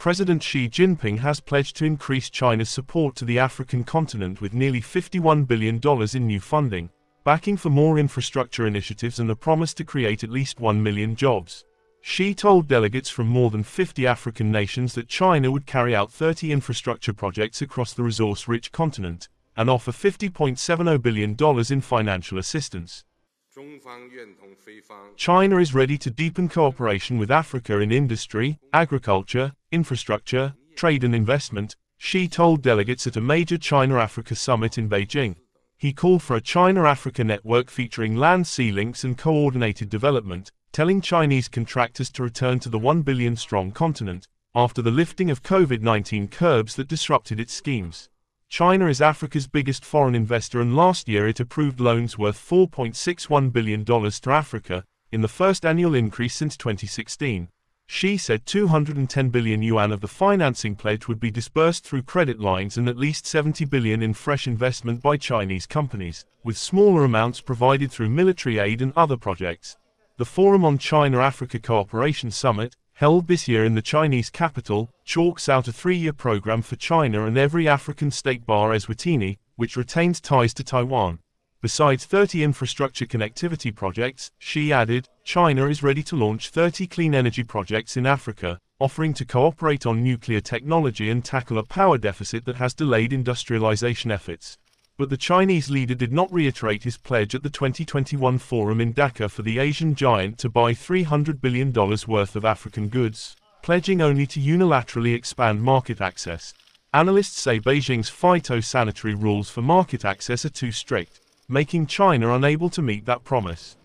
President Xi Jinping has pledged to increase China's support to the African continent with nearly $51 billion in new funding, backing for more infrastructure initiatives and a promise to create at least 1 million jobs. Xi told delegates from more than 50 African nations that China would carry out 30 infrastructure projects across the resource-rich continent, and offer $50.70 billion in financial assistance. China is ready to deepen cooperation with Africa in industry, agriculture, infrastructure, trade and investment, Xi told delegates at a major China-Africa summit in Beijing. He called for a China-Africa network featuring land-sea links and coordinated development, telling Chinese contractors to return to the 1 billion-strong continent, after the lifting of COVID-19 curbs that disrupted its schemes. China is Africa's biggest foreign investor, and last year it approved loans worth $4.61 billion to Africa, in the first annual increase since 2016. Xi said 210 billion yuan of the financing pledge would be disbursed through credit lines and at least 70 billion in fresh investment by Chinese companies, with smaller amounts provided through military aid and other projects. The Forum on China-Africa Cooperation Summit, held this year in the Chinese capital, chalks out a 3-year program for China and every African state bar Eswatini, which retains ties to Taiwan. Besides 30 infrastructure connectivity projects, Xi added, China is ready to launch 30 clean energy projects in Africa, offering to cooperate on nuclear technology and tackle a power deficit that has delayed industrialization efforts. But the Chinese leader did not reiterate his pledge at the 2021 forum in Dhaka for the Asian giant to buy $300 billion worth of African goods, pledging only to unilaterally expand market access. Analysts say Beijing's phytosanitary rules for market access are too strict, making China unable to meet that promise.